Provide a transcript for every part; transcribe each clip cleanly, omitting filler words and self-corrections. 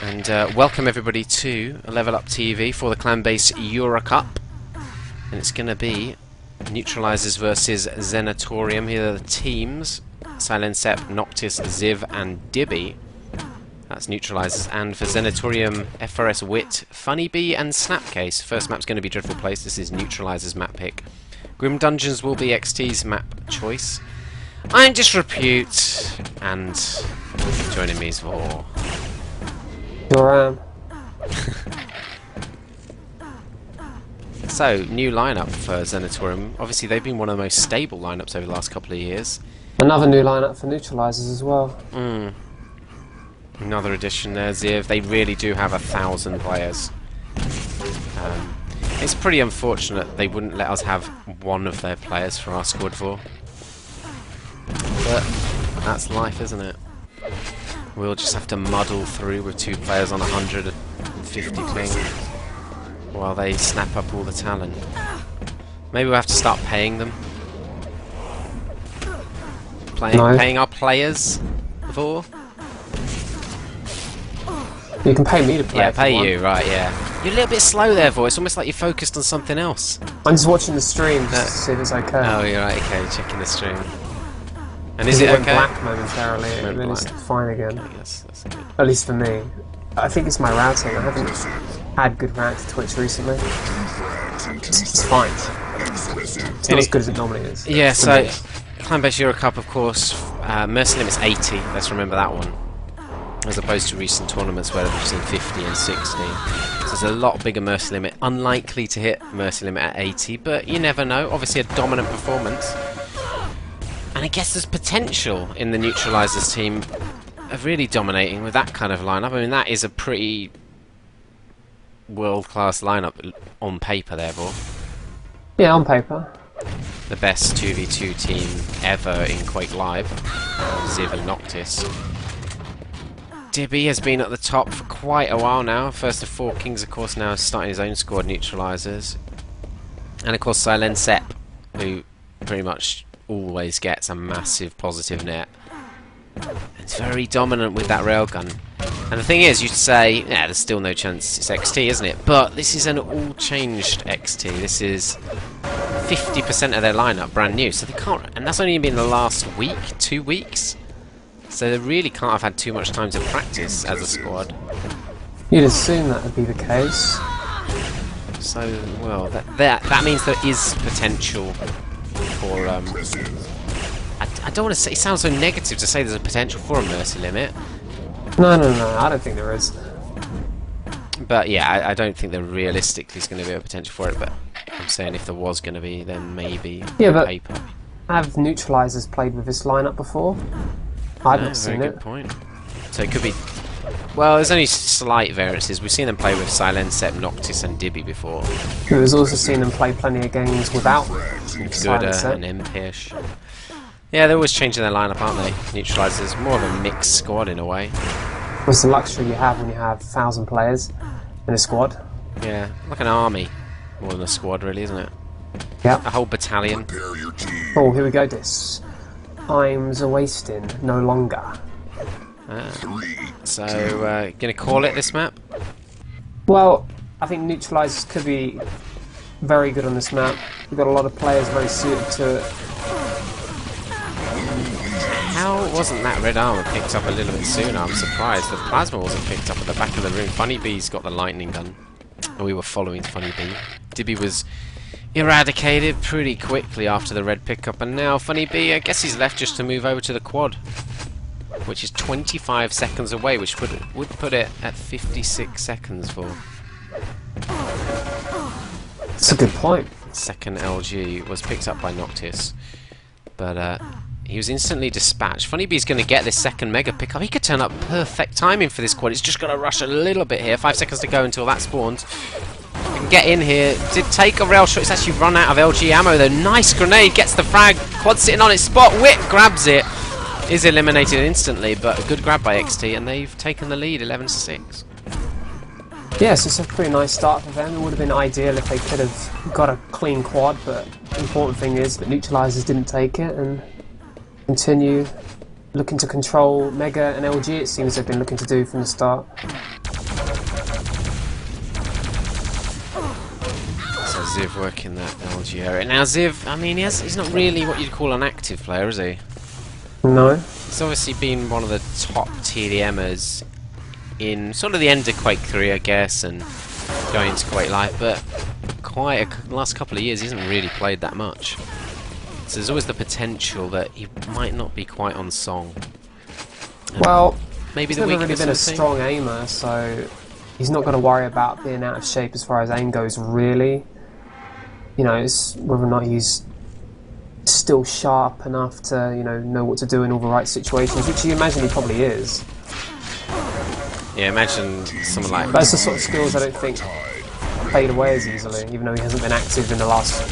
And welcome everybody to Level Up TV for the Clan Base Euro Cup. And it's going to be Neutralizers versus Zenatorium. Here are the teams: Silensep, Noctis, Ziv and Dibby. That's Neutralizers. And for Zenatorium, FRS Wit, Funny Bee and Snapcase. First map's going to be Dreadful Place. This is Neutralizers map pick. Grim Dungeons will be XT's map choice. I'm Disrepute, and joining me is Vor. So, new lineup for Zenatorium. Obviously, they've been one of the most stable lineups over the last couple of years. Another new lineup for Neutralizers as well. Another addition there, Ziv. They really do have 1,000 players. It's pretty unfortunate they wouldn't let us have one of their players for our squad for. But that's life, isn't it? We'll just have to muddle through with 2 players on 150 ping while they snap up all the talent. Maybe we'll have to start paying them. Paying our players for? You can pay me to play. Yeah, pay you, right, yeah. You're a little bit slow there, Vor. It's almost like you're focused on something else. I'm just watching the stream just to see if it's okay. Oh, you're right, okay, checking the stream. And is it okay? Black momentarily, and then it's fine again. Okay, yes, that's good. At least for me. I think it's my routing. I haven't had good route to Twitch recently. It's fine. It's not as good as it normally is. Yeah, so Clan Base Euro Cup, of course, Mercy limit's 80. Let's remember that one. As opposed to recent tournaments where we've seen 50 and 60. So there's a lot bigger Mercy limit. Unlikely to hit Mercy limit at 80, but you never know. Obviously a dominant performance. And I guess there's potential in the Neutralizers team of really dominating with that kind of lineup. I mean, that is a pretty world-class lineup on paper, therefore. Yeah, on paper. The best 2v2 team ever in Quake Live. Ziv and Noctis. Dibby has been at the top for quite a while now. First of 4 Kings, of course, now starting his own squad, Neutralizers. And of course, Silensep, who pretty much always gets a massive positive net. It's very dominant with that railgun. And the thing is, you'd say, yeah, there's still no chance it's XT, isn't it? But this is an all-changed XT. This is 50% of their lineup, brand new. So they can't, and that's only been the last week, 2 weeks. So they really can't have had too much time to practice as a squad. You'd assume that would be the case. So, well, that means there is potential for I don't want to say, it sounds so negative to say there's a potential for a Mercy limit. No, I don't think there is. But yeah, I don't think there realistically is going to be a potential for it, but I'm saying if there was going to be, then maybe on paper. Have Neutralizers played with this lineup before? I've not seen it. Very good point. So it could be... Well, there's only slight variances. We've seen them play with Silensep, Noctis and Dibby before. We've also seen them play plenty of games without Silensep and Impish. Yeah, they're always changing their lineup, aren't they? Neutralizers, more of a mixed squad in a way. Well, it's the luxury you have when you have 1,000 players in a squad. Yeah, like an army, more than a squad really, isn't it? Yeah. A whole battalion. Oh, here we go, this. Time's a wasting, no longer. So, gonna call it this map? Well, I think Neutralizers could be very good on this map. We've got a lot of players very suited to it. How wasn't that red armor picked up a little bit sooner? I'm surprised. The plasma wasn't picked up at the back of the room. Funny Bee's got the lightning gun, and we were following Funny Bee. Dibby was eradicated pretty quickly after the red pickup, and now Funny Bee, I guess he's left just to move over to the quad, which is 25 seconds away, which would put it at 56 seconds for. That's a good point. Second LG was picked up by Noctis, but he was instantly dispatched. Funny Bee's going to get this second mega pickup. He could turn up perfect timing for this quad. It's just going to rush a little bit here. 5 seconds to go until that spawns. Can get in here. Did take a rail shot. It's actually run out of LG ammo though. Nice grenade. Gets the frag. Quad sitting on its spot. Whip grabs it. Is eliminated instantly, but a good grab by XT, and they've taken the lead 11-6. Yes, it's a pretty nice start for them. It would have been ideal if they could have got a clean quad, but the important thing is that Neutralizers didn't take it and continue looking to control Mega and LG, it seems they've been looking to do from the start. Ziv working that LG area. Now Ziv, I mean, he's not really what you'd call an active player, is he? No. He's obviously been one of the top TDMers in sort of the end of Quake 3, I guess, and going into Quake Live, but the last couple of years he hasn't really played that much. So there's always the potential that he might not be quite on song. Well, maybe he's the never really weakness been a of the team. strong aimer, so he's not going to worry about being out of shape as far as aim goes, really. You know, it's whether or not he's still sharp enough to, you know what to do in all the right situations, which you imagine he probably is. Yeah, imagine someone like... But it's the sort of skills I don't think fade away as easily, even though he hasn't been active in the last,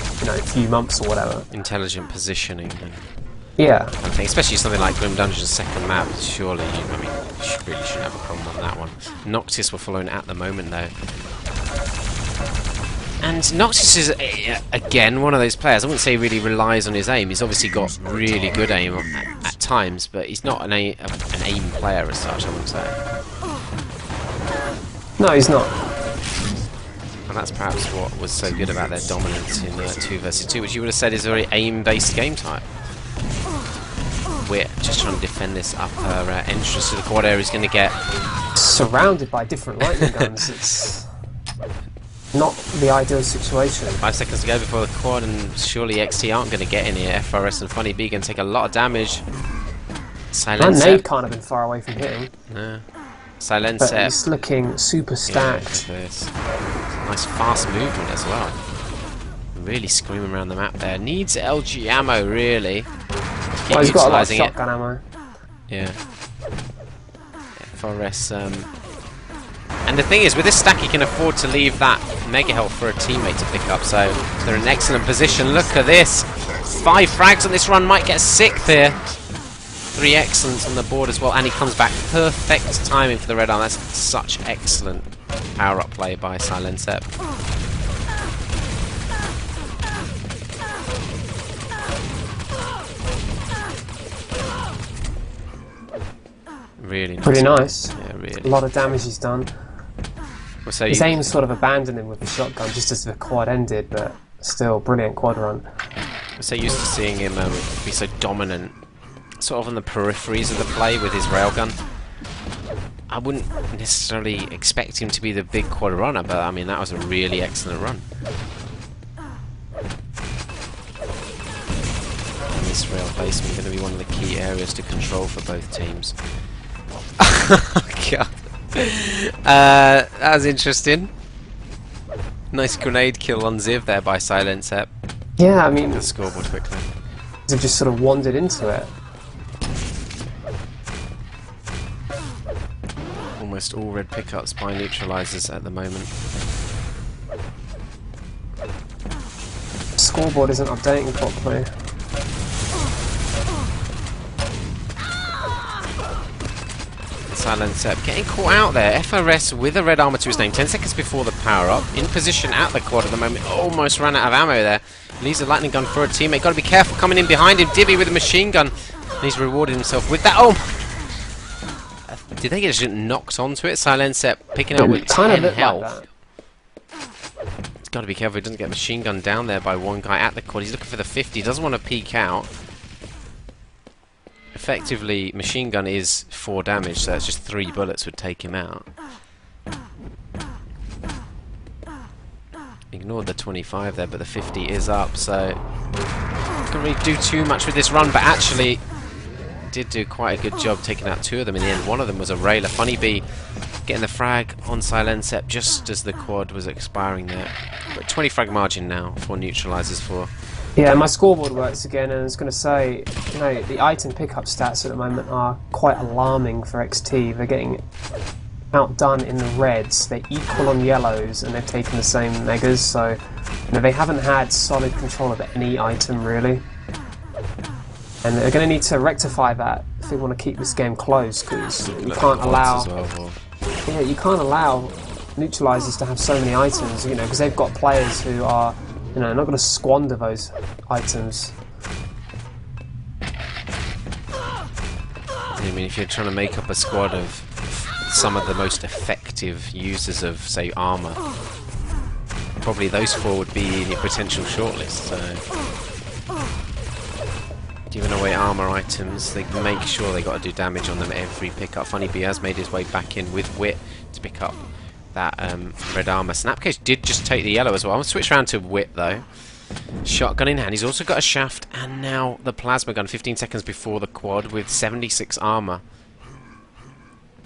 few months or whatever. intelligent positioning and Yeah. I think, especially something like Grim Dungeon's second map, surely, you really shouldn't have a problem on that one. Noctis we're following at the moment, though. And Noctis is, again, one of those players, I wouldn't say he really relies on his aim. He's obviously got really good aim at times, but he's not an aim player as such, I wouldn't say. No, he's not. And that's perhaps what was so good about their dominance in 2 vs 2, which you would have said is a very aim-based game type. We're just trying to defend this upper entrance to the quad area. He's going to get surrounded by different lightning guns. It's not the ideal situation. 5 seconds to go before the quad, and surely XT aren't going to get in here. FRS and Funny B going to take a lot of damage. And they can't have been far away from hitting. No. But Silencer. he's looking super stacked. Yeah, nice fast movement as well. Really screaming around the map there. Needs LG ammo, really. Well, he's got a lot of utilising shotgun ammo. Yeah. FRS. And the thing is, with this stack, he can afford to leave that mega health for a teammate to pick up. So they're in an excellent position. Look at this. 5 frags on this run. Might get 6th here. 3 excellents on the board as well, and he comes back. Perfect timing for the red arm. That's such excellent power-up play by Silencep. Really nice. Pretty nice. Yeah, really. A lot of damage he's done. Well, so His aim sort of abandoned him with the shotgun just as the quad ended, but still, brilliant quad run. I'm so used to seeing him be so dominant, sort of on the peripheries of the play with his railgun. I wouldn't necessarily expect him to be the big quad runner, but I mean, that was a really excellent run. And this rail placement is going to be one of the key areas to control for both teams. Oh, God. That was interesting. Nice grenade kill on Ziv there by Silencep. Yeah, I mean, The scoreboard quickly. they've just sort of wandered into it. Almost all red pickups by neutralizers at the moment. Scoreboard isn't updating properly. Silencep getting caught out there. FRS with a red armor to his name. 10 seconds before the power up. In position at the quad at the moment. Almost ran out of ammo there. Leaves a lightning gun for a teammate. Got to be careful coming in behind him. Dibby with a machine gun. And he's rewarded himself with that. Oh my. Did they get just knocked onto it? Silencep picking out with 10 health. Like He's got to be careful he doesn't get machine gunned down there by one guy at the quad. He's looking for the 50. He doesn't want to peek out. Effectively, machine gun is 4 damage, so that's just 3 bullets would take him out. Ignored the 25 there, but the 50 is up, so couldn't really do too much with this run, but actually did do quite a good job taking out 2 of them in the end. One of them was a railer. Funny Bee getting the frag on Silencep just as the quad was expiring there. But 20 frag margin now for neutralizers for. Yeah, my scoreboard works again, and I was going to say, the item pickup stats at the moment are quite alarming for XT. They're getting outdone in the reds, they're equal on yellows, and they've taken the same megas, so they haven't had solid control of any item, really. And they're going to need to rectify that if they want to keep this game close, because you can't allow... Yeah, you can't allow neutralizers to have so many items, because they've got players who are... not going to squander those items. I mean, if you're trying to make up a squad of some of the most effective users of, say, armor, probably those 4 would be in your potential shortlist. So, giving away armor items, they make sure they got to do damage on them every pickup. Funny Bee has made his way back in with Wit to pick up that red armor. Snapcase did just take the yellow as well. I'm going to switch around to Wit though. Shotgun in hand. He's also got a shaft and now the plasma gun 15 seconds before the quad with 76 armor.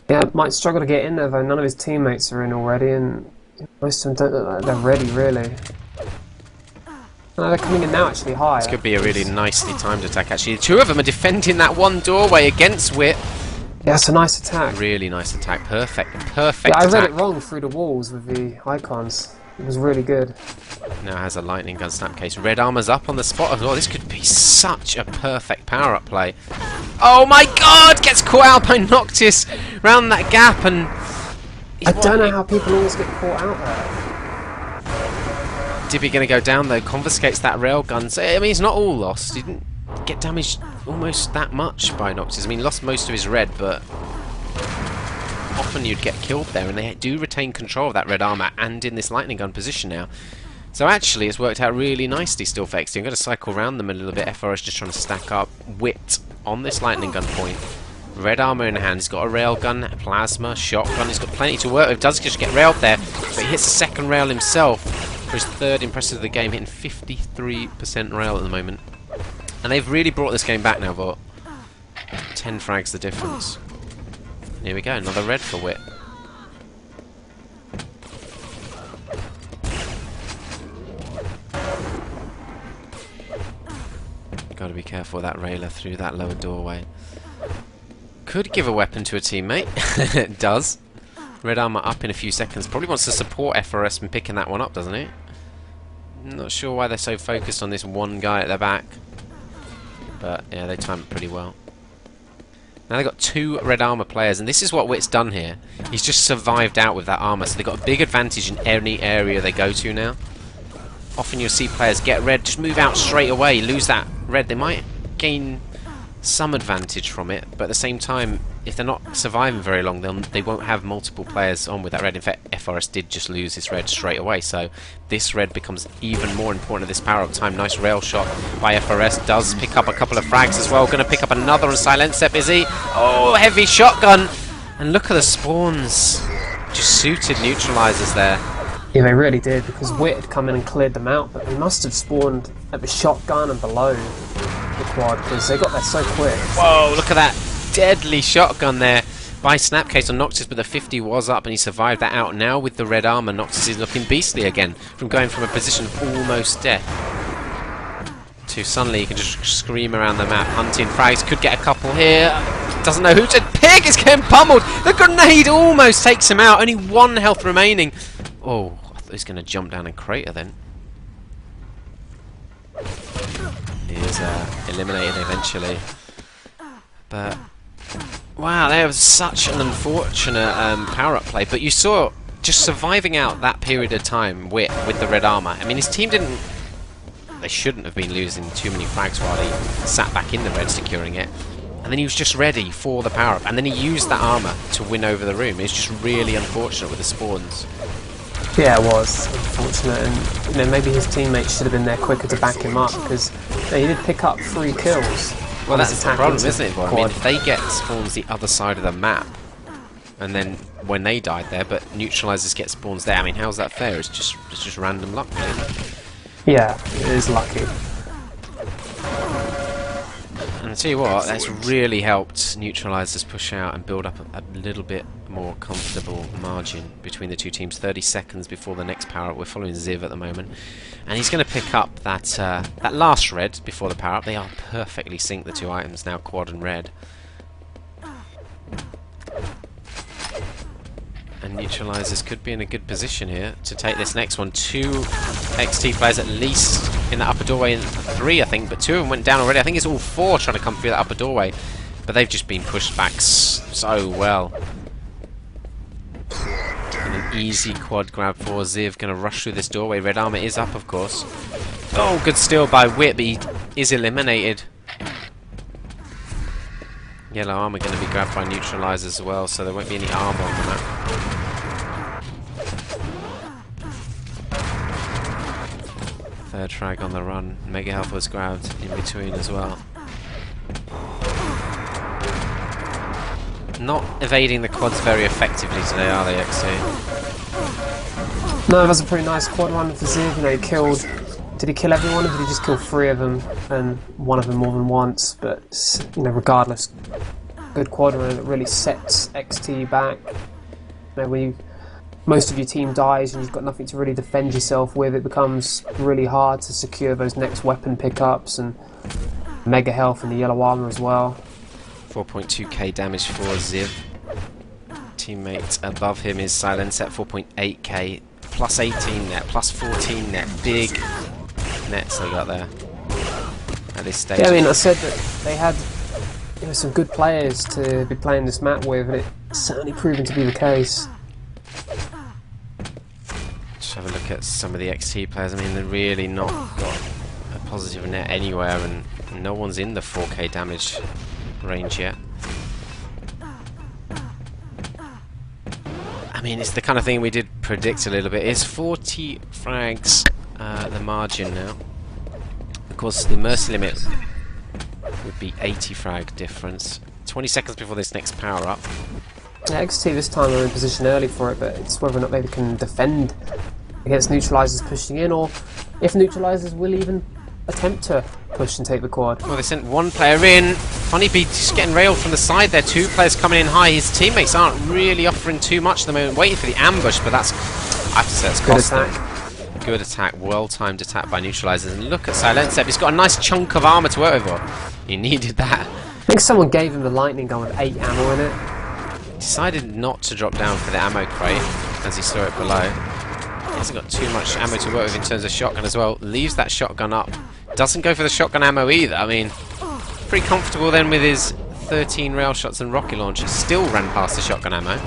Yeah, might struggle to get in there though. None of his teammates are in already, and most of them don't look like they're ready, really. No, they're coming in now, actually, high. This could be a really nicely timed attack, actually. 2 of them are defending that one doorway against Wit. Yeah, it's a nice attack. Really nice attack. Perfect Yeah, I read it wrong through the walls with the icons. It was really good. Now has a lightning gun Snapcase. Red armor's up on the spot as well. This could be such a perfect power-up play. Oh my god! Gets caught out by Noctis round that gap and... I don't know how people always get caught out there. Dibby going to go down though. Confiscates that railgun. So, I mean, it's not all lost. He didn't get damaged almost that much by Noctis. I mean, he lost most of his red, but... often you'd get killed there, and they do retain control of that red armor and in this lightning gun position now. So actually it's worked out really nicely still for XT. I'm going to cycle around them a little bit. FRS just trying to stack up. Wit on this lightning gun point. Red armor in hand. He's got a railgun, plasma, shotgun. He's got plenty to work with. Does just get railed there, but he hits the second rail himself for his 3rd impressive of the game, hitting 53% rail at the moment. And they've really brought this game back now, Vought. 10 frags the difference. Here we go, another red for Wit. Gotta be careful of that railer through that lower doorway. Could give a weapon to a teammate. It does. Red armor up in a few seconds. Probably wants to support FRS in picking that one up, doesn't it? Not sure why they're so focused on this one guy at their back. But yeah, they time it pretty well. Now they've got 2 red armor players, and this is what Wit's done here. He's just survived out with that armor, so they've got a big advantage in any area they go to now. Often you'll see players get red, just move out straight away, lose that red. They might gain some advantage from it, but at the same time, if they're not surviving very long, they won't have multiple players on with that red. In fact, FRS did just lose his red straight away, so this red becomes even more important at this power-up time. Nice rail shot by FRS, does pick up a couple of frags as well. Going to pick up another on Silent Step, is he? Oh, heavy shotgun! And look at the spawns. Just suited neutralizers there. Yeah, they really did, because Wit had come in and cleared them out, but they must have spawned at the shotgun and below the quad, because they got there so quick. Whoa, look at that deadly shotgun there by Snapcase on Noctis, but the 50 was up and he survived that out. Now with the red armor, Noctis is looking beastly again, from going from a position of almost death to suddenly he can just scream around the map, hunting frags. Could get a couple here, doesn't know who to pick, is getting pummeled. The grenade almost takes him out, only 1 health remaining. Oh, I thought he was going to jump down and crater then. He is eliminated eventually. But, wow, that was such an unfortunate power-up play. But you saw, just surviving out that period of time with the red armor. I mean, his team didn't... They shouldn't have been losing too many frags while he sat back in the red securing it. And then he was just ready for the power-up. And then he used that armor to win over the room. It's just really unfortunate with the spawns. Yeah, it was unfortunate, and you know, maybe his teammates should have been there quicker to back him up, because you know, he did pick up 3 kills. Well, that's the problem, isn't it? I mean, if they get spawns the other side of the map, and then when they died there, but neutralizers get spawns there, I mean, how's that fair? It's just random luck, really. Yeah, it is lucky. And I tell you what, that's really helped neutralizers push out and build up a little bit more comfortable margin between the two teams. 30 seconds before the next power-up. We're following Ziv at the moment. And he's going to pick up that that last red before the power-up. They are perfectly synced, the 2 items, now quad and red. And neutralizers could be in a good position here to take this next one. 2 XT players at least in that upper doorway, and 3 I think, but 2 of them went down already. I think it's all 4 trying to come through that upper doorway, but they've just been pushed back so well. And an easy quad grab for Ziv, going to rush through this doorway. Red armor is up, of course. Oh, good steal by Wit, but he is eliminated. Yellow armor going to be grabbed by neutralizers as well, so there won't be any armor on the map. Third frag on the run. Mega Health was grabbed in between as well. Not evading the quads very effectively today, are they, XT? No, that was a pretty nice quad run for Ziv. You know, he killed. Did he kill everyone, or did he just kill 3 of them, and one of them more than once? But you know, regardless, good quad run that really sets XT back. You know, when most of your team dies and you've got nothing to really defend yourself with, it becomes really hard to secure those next weapon pickups and Mega Health and the yellow armor as well. 4.2k damage for Ziv. Teammate above him is Silence at 4.8k. Plus 18 net, plus 14 net. Big nets they got there at this stage. Yeah, I mean, I said that they had some good players to be playing this map with, and it's certainly proven to be the case. Just have a look at some of the XT players. I mean, they're really not got a positive net anywhere, and no one's in the 4k damage range yet. I mean, it's the kind of thing we did predict a little bit. Is 40 frags the margin now? Of course, the mercy limit would be 80 frag difference. 20 seconds before this next power up. Yeah, XT this time are in position early for it, but it's whether or not they can defend against neutralizers pushing in, or if neutralizers will even attempt to push and take the quad. Well, they sent one player in. Honeybee just getting railed from the side there. 2 players coming in high. His teammates aren't really offering too much at the moment. Waiting for the ambush, but that's, I have to say, that's cost them. Good attack, well-timed attack by neutralizers. And look at Silencev. He's got a nice chunk of armor to work with. He needed that. I think someone gave him the lightning gun with 8 ammo in it. Decided not to drop down for the ammo crate as he saw it below. He hasn't got too much ammo to work with in terms of shotgun as well. Leaves that shotgun up. Doesn't go for the shotgun ammo either. I mean, pretty comfortable then with his 13 rail shots and rocket launcher. Still ran past the shotgun ammo.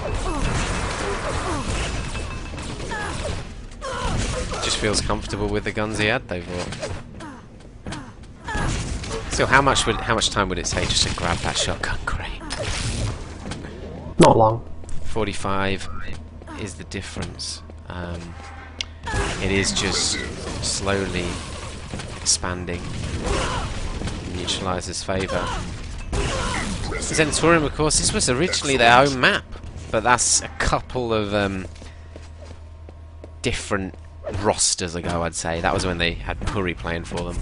Just feels comfortable with the guns he had, they thought. Still, how much time would it take just to grab that shotgun crate? Not long. 45 is the difference. It is just slowly expanding in Neutralizer's favour. Zentorium, of course, this was originally their home map, but that's a couple of different rosters ago, I'd say. That was when they had Puri playing for them.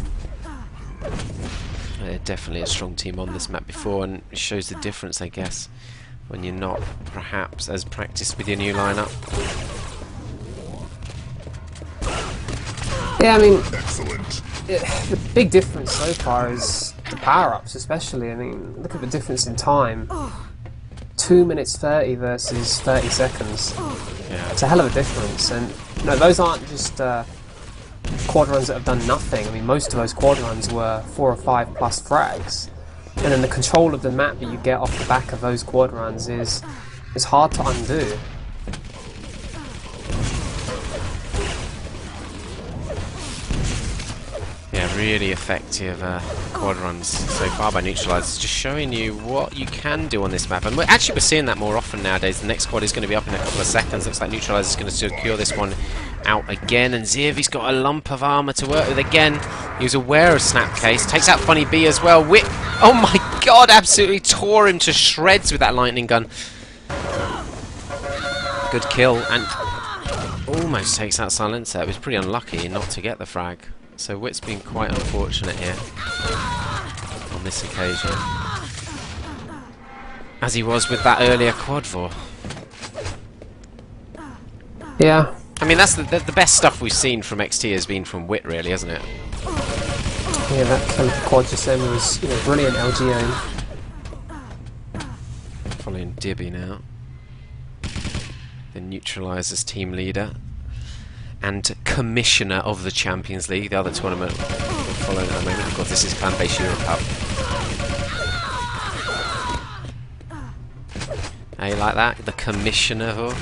They're definitely a strong team on this map before, and it shows the difference, I guess, when you're not perhaps as practiced with your new lineup. Yeah, I mean, the big difference so far is the power-ups, especially. I mean, look at the difference in time. 2 minutes 30 versus 30 seconds. Yeah. It's a hell of a difference, and no, those aren't just quad runs that have done nothing. I mean, most of those quad runs were 4 or 5 plus frags, and then the control of the map that you get off the back of those quad runs is hard to undo. Yeah, really effective quad runs so far by Neutralizers, just showing you what you can do on this map. And we're seeing that more often nowadays. The next quad is going to be up in a couple of seconds. Looks like Neutralizer's going to secure this one out again. And Ziv, got a lump of armor to work with again. He was aware of Snapcase. Takes out Funny B as well. Oh my god, absolutely tore him to shreds with that lightning gun. Good kill, and almost takes out Silencer. It was pretty unlucky not to get the frag. So Wit's been quite unfortunate here on this occasion, as he was with that earlier quad vor. Yeah. I mean, that's the best stuff we've seen from XT has been from Wit, really, hasn't it? Yeah, that kill of the quad just then was brilliant LG aim. Following Dibby now, the Neutralizers team leader and commissioner of the Champions League, the other tournament we're following at the moment. Of course, this is Clan-based Euro Cup. How you like that? The commissioner.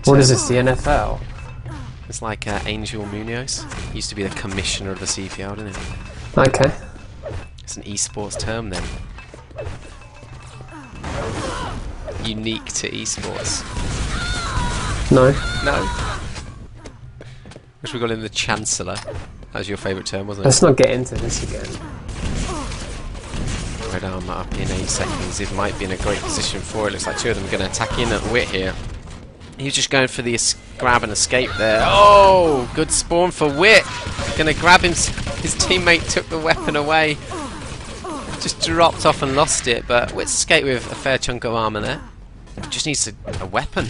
What is this, the NFL? It's like Angel Munoz. Used to be the commissioner of the CPL, didn't it? Okay. It's an esports term then. Unique to esports. No. No. Which we got in the Chancellor. That was your favourite term, wasn't it? Let's not get into this again. Red armor up in 8 seconds. It might be in a great position for it. Looks like two of them are going to attack in at Wit here. He's just going for the grab and escape there. Oh, good spawn for Wit. Going to grab him. His teammate took the weapon away. Just dropped off and lost it, but Wit's escaped with a fair chunk of armor there. Just needs a weapon.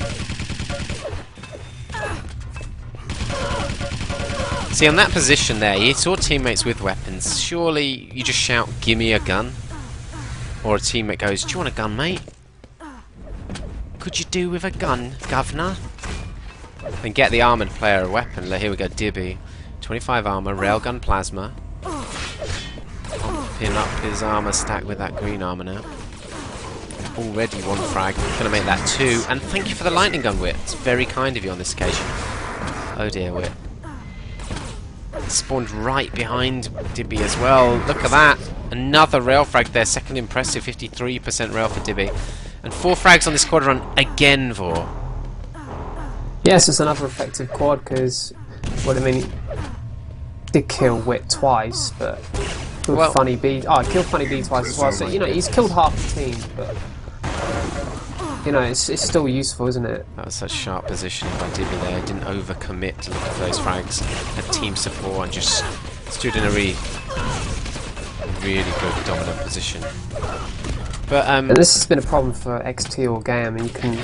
See, on that position there, he saw teammates with weapons. Surely you just shout, "Give me a gun." Or a teammate goes, "Do you want a gun, mate? Could you do with a gun, governor?" And get the armoured player a weapon. Here we go, Dibby. 25 armour, railgun plasma. Pin up his armour stack with that green armour now. Already 1 frag. Gonna make that 2. And thank you for the lightning gun, Wit. It's very kind of you on this occasion. Oh dear, Wit. Spawned right behind Dibby as well. Look at that. Another rail frag there. Second impressive. 53% rail for Dibby. And 4 frags on this quad run again, Vor. Yes, it's another effective quad because, what I mean, he did kill Wit twice, but killed Funny B. Oh, he killed Funny B twice as well. So you know he's killed half the team, but you know it's still useful, isn't it? That was such sharp positioning by Dibby there. Didn't overcommit to look for those frags. Had team support and just stood in a really good dominant position. But and this has been a problem for XT all game. I mean, you can.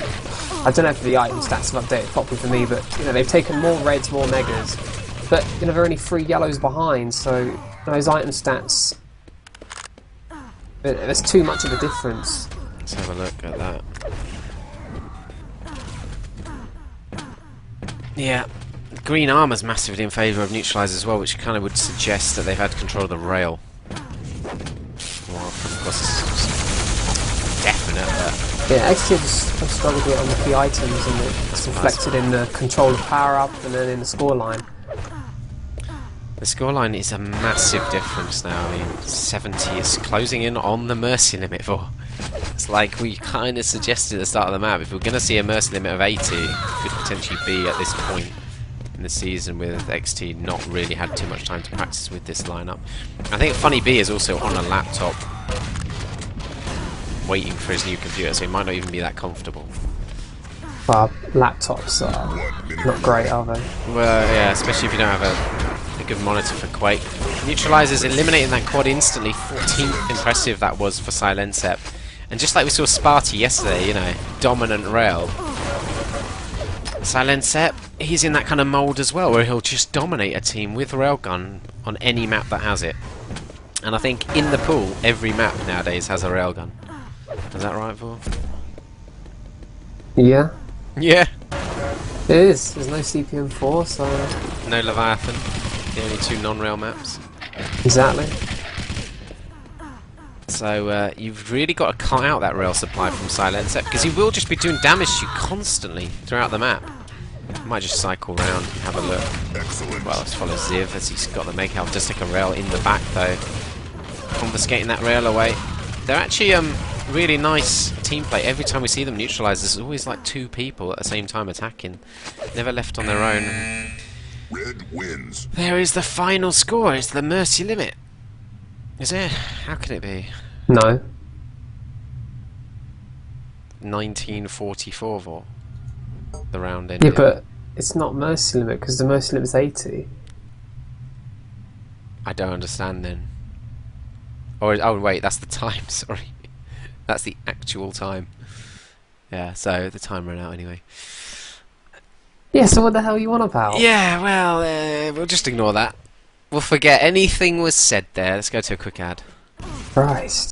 I don't know if the item stats have updated properly for me, but you know they've taken more reds, more megas, but you know there are only 3 yellows behind, so those item stats. There's too much of a difference. Let's have a look at that. Yeah, green armour's massively in favour of neutralise as well, which kind of would suggest that they've had control of the rail. Well, of course, it's definite, but yeah, XT have struggled with it on the key items, and it's reflected in the control of power up and then in the scoreline. the scoreline is a massive difference now. I mean, 70 is closing in on the mercy limit for. It's like we kind of suggested at the start of the map, if we're going to see a mercy limit of 80, it could potentially be at this point in the season with XT not really had too much time to practice with this lineup. I think Funny B is also on a laptop waiting for his new computer, so he might not even be that comfortable. Well, laptops are not great, are they? Well, yeah, especially if you don't have a good monitor for Quake. Neutralizers eliminating that quad instantly. 14th impressive that was for Silensep. And just like we saw Sparty yesterday, you know, dominant rail. Silensep, he's in that kind of mould as well, where he'll just dominate a team with railgun on any map that has it. And I think in the pool, every map nowadays has a railgun. Is that right, Vor? Yeah. Yeah. It is. There's no CPM4, so... No Leviathan. The only 2 non-rail maps. Exactly. So you've really got to cut out that rail supply from Silensep, because he will just be doing damage to you constantly throughout the map. Might just cycle round and have a look. Excellent. Well, let's follow Ziv as he's got the make out. Just take a rail in the back though. Confiscating that rail away. They're actually really nice team play. Every time we see them neutralise, there's always like 2 people at the same time attacking. Never left on their own. Red wins. There is the final score. It's the mercy limit. Is it? How can it be? No. 1944 Vor. The round ended. Yeah, but it's not mercy limit because the mercy limit is 80. I don't understand then. Or oh wait, that's the time. Sorry, that's the actual time. Yeah, so the time ran out anyway. Yeah, so what the hell you on about? Yeah, well, we'll just ignore that. We'll forget anything was said there. Let's go to a quick ad. Christ.